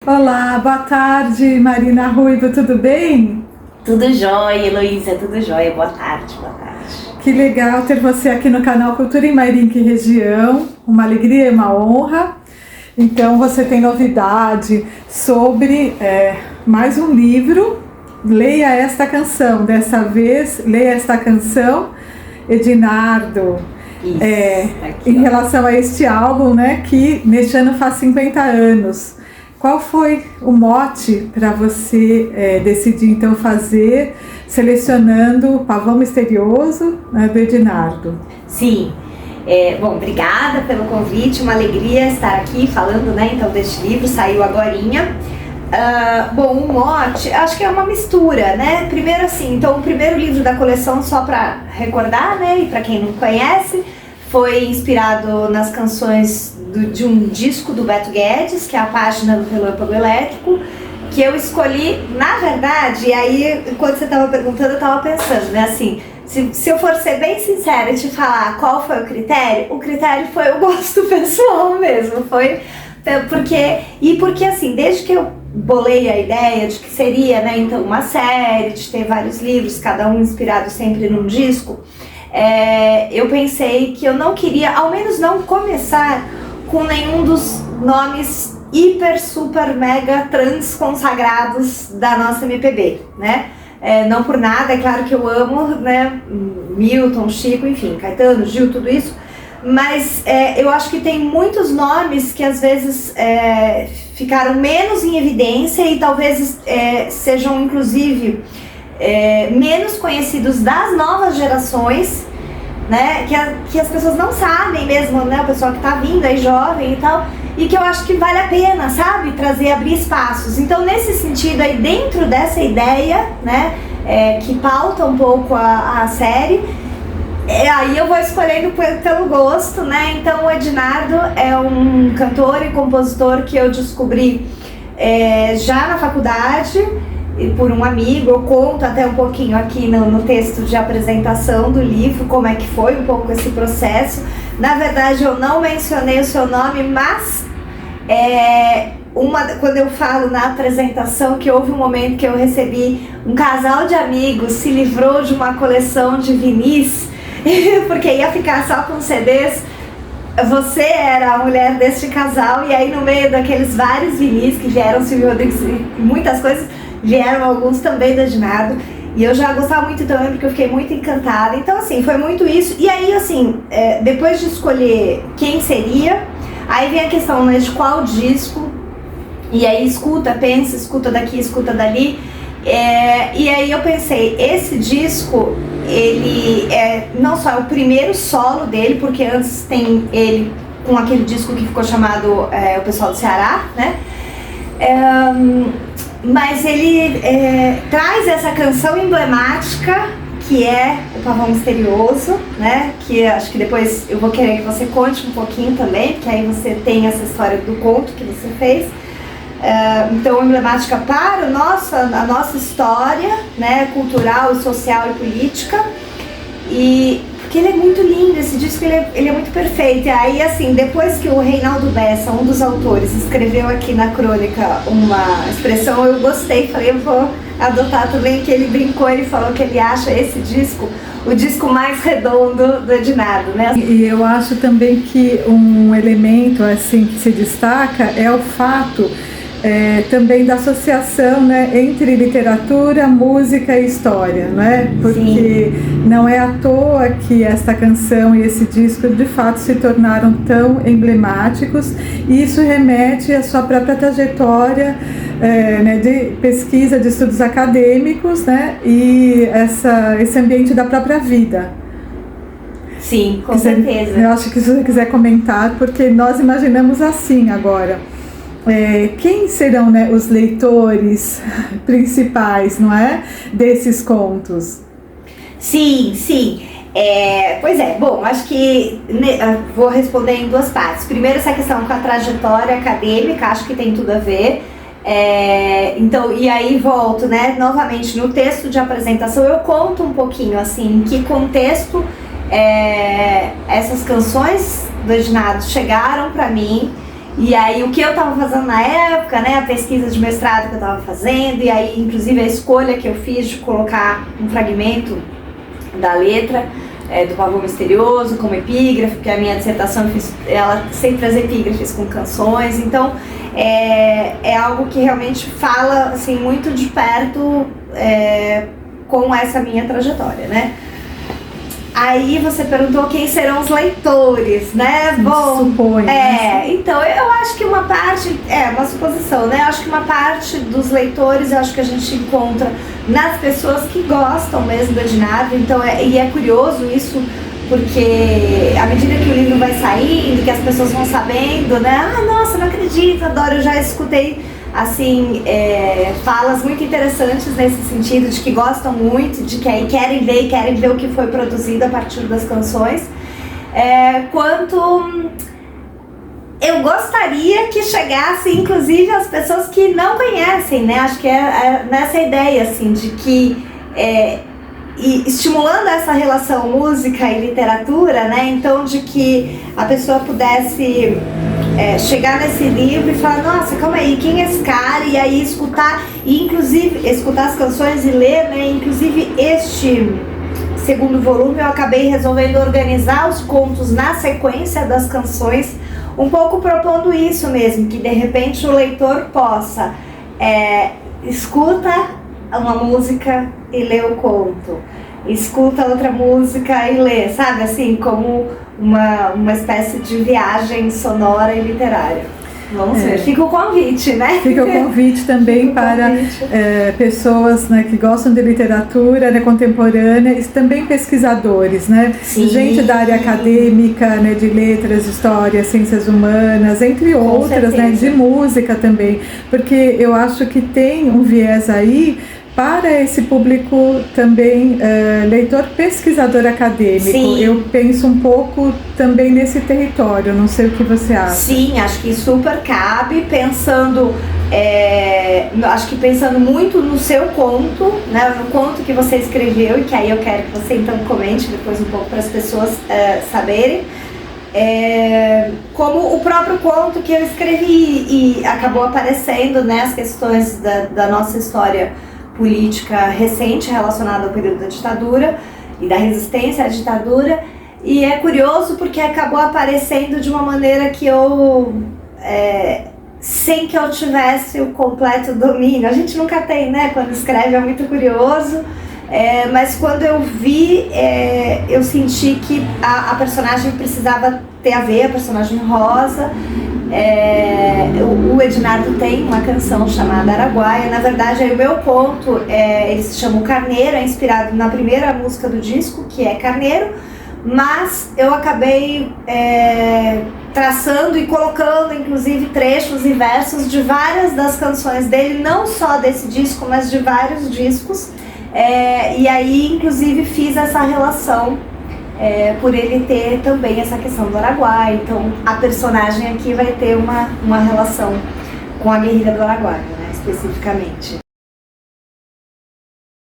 Olá, boa tarde, Marina Ruivo, tudo bem? Tudo jóia, Heloísa, tudo jóia. Boa tarde, boa tarde. Que legal ter você aqui no canal Cultura em Mairinque Região, uma alegria e uma honra. Então você tem novidade sobre mais um livro, Leia Esta Canção, dessa vez Leia Esta Canção, Edinardo. Isso, aqui, em relação a este álbum, né, que neste ano faz 50 anos. Qual foi o mote para você decidir então fazer, selecionando o Pavão Misterioso, né, do Edinardo? Sim, bom, obrigada pelo convite, uma alegria estar aqui falando, né, então deste livro, saiu agorinha. Bom, o mote, acho que é uma mistura, né, primeiro assim, então o primeiro livro da coleção, só para recordar, né, e para quem não conhece, foi inspirado nas canções de um disco do Beto Guedes, que é a página do Relâmpago Elétrico, que eu escolhi, na verdade, e aí, enquanto você estava perguntando, eu estava pensando, né, assim, se eu for ser bem sincera e te falar qual foi o critério foi o gosto pessoal mesmo, foi porque assim, desde que eu bolei a ideia de que seria, né, então uma série, de ter vários livros, cada um inspirado sempre num disco, eu pensei que eu não queria, ao menos não começar com nenhum dos nomes hiper, super, mega, trans consagrados da nossa MPB, né? Não por nada, é claro que eu amo, né? Milton, Chico, enfim, Caetano, Gil, tudo isso, mas eu acho que tem muitos nomes que às vezes ficaram menos em evidência e talvez sejam inclusive menos conhecidos das novas gerações, né, que as pessoas não sabem mesmo, né, o pessoal que tá vindo aí jovem e tal, e que eu acho que vale a pena, sabe, abrir espaços. Então, nesse sentido aí, dentro dessa ideia, né, que pauta um pouco a série, aí eu vou escolhendo pelo gosto, né. Então o Edinardo é um cantor e compositor que eu descobri já na faculdade, por um amigo. Eu conto até um pouquinho aqui no texto de apresentação do livro como é que foi um pouco esse processo. Na verdade eu não mencionei o seu nome, mas quando eu falo na apresentação que houve um momento que eu recebi um casal de amigos se livrou de uma coleção de vinis porque ia ficar só com CDs. Você era a mulher deste casal, e aí no meio daqueles vários vinis que vieram, Silvio Rodrigues e muitas coisas, vieram alguns também do Edinardo, e eu já gostava muito também porque eu fiquei muito encantada. Então assim, foi muito isso. E aí assim, depois de escolher quem seria, aí vem a questão, né, de qual disco, e aí escuta, pensa, escuta daqui, escuta dali, e aí eu pensei, esse disco, ele não só é o primeiro solo dele, porque antes tem ele com aquele disco que ficou chamado O Pessoal do Ceará, né? Mas ele traz essa canção emblemática que é o Pavão Misterioso, né? Que acho que depois eu vou querer que você conte um pouquinho também, porque aí você tem essa história do conto que você fez. Então, emblemática para a nossa história, né, cultural, social e política, e porque ele é muito lindo, esse disco ele é muito perfeito. E aí assim, depois que o Reinaldo Bessa, um dos autores, escreveu aqui na crônica uma expressão, eu gostei, falei, eu vou adotar também, que ele brincou, ele falou que ele acha esse disco o disco mais redondo do Edinardo, né? E eu acho também que um elemento assim que se destaca é o fato também da associação, né, entre literatura, música e história, não é? Porque sim, não é à toa que esta canção e esse disco de fato se tornaram tão emblemáticos, e isso remete à sua própria trajetória, né, de pesquisa, de estudos acadêmicos, né, e esse ambiente da própria vida. Sim, com certeza. Eu acho que se você quiser comentar, porque nós imaginamos assim agora. Quem serão, né, os leitores principais, não é, desses contos? Sim, sim. Pois é, bom, acho que vou responder em duas partes. Primeiro, essa questão com a trajetória acadêmica, acho que tem tudo a ver. Então, e aí volto, né, novamente no texto de apresentação, eu conto um pouquinho assim, em que contexto essas canções do Edinardo chegaram para mim E aí o que eu estava fazendo na época, né, a pesquisa de mestrado que eu estava fazendo, e aí inclusive a escolha que eu fiz de colocar um fragmento da letra do Pavor Misterioso como epígrafe, porque a minha dissertação eu fiz, ela sempre as epígrafes com canções, então é algo que realmente fala assim, muito de perto com essa minha trajetória, né? Aí você perguntou quem serão os leitores, né? Bom, supõe, né? Então eu acho que uma parte, uma suposição, né? Eu acho que uma parte dos leitores, eu acho que a gente encontra nas pessoas que gostam mesmo do Ednardo, então e é curioso isso, porque à medida que o livro vai saindo, que as pessoas vão sabendo, né? Ah, nossa, não acredito, adoro, eu já escutei assim, falas muito interessantes nesse sentido, de que gostam muito, de que aí querem ver o que foi produzido a partir das canções, quanto eu gostaria que chegasse inclusive as pessoas que não conhecem, né? Acho que é nessa ideia assim, de que e estimulando essa relação música e literatura, né? Então de que a pessoa pudesse chegar nesse livro e falar, nossa, calma aí, quem é esse cara? E aí escutar, e inclusive escutar as canções e ler, né? Inclusive este segundo volume eu acabei resolvendo organizar os contos na sequência das canções, um pouco propondo isso mesmo, que de repente o leitor possa escuta uma música e lê o conto, escuta outra música e lê, sabe, assim, como uma espécie de viagem sonora e literária. Vamos ver, fica o convite, né? Fica o convite também para pessoas, né, que gostam de literatura, né, contemporânea e também pesquisadores, né? Sim. Gente da área acadêmica, né, de letras, história, ciências humanas, entre outras, né, de música também, porque eu acho que tem um viés aí para esse público também, leitor pesquisador acadêmico. Sim. Eu penso um pouco também nesse território, não sei o que você acha. Sim, acho que super cabe, acho que pensando muito no seu conto, né, no conto que você escreveu, e que aí eu quero que você então comente depois um pouco para as pessoas saberem. Como o próprio conto que eu escrevi e acabou aparecendo, né, as questões da nossa história política recente relacionada ao período da ditadura e da resistência à ditadura, e é curioso porque acabou aparecendo de uma maneira que eu, sem que eu tivesse o completo domínio, a gente nunca tem, né, quando escreve, é muito curioso, mas quando eu vi, eu senti que a personagem precisava ter a ver, a personagem Rosa. O Ednardo tem uma canção chamada Araguaia. Na verdade, aí o meu conto, ele se chama O Carneiro, é inspirado na primeira música do disco, que é Carneiro, mas eu acabei traçando e colocando inclusive trechos e versos de várias das canções dele, não só desse disco, mas de vários discos, e aí inclusive fiz essa relação por ele ter também essa questão do Araguaia. Então a personagem aqui vai ter uma relação com a guerrilha do Araguaia, né, especificamente.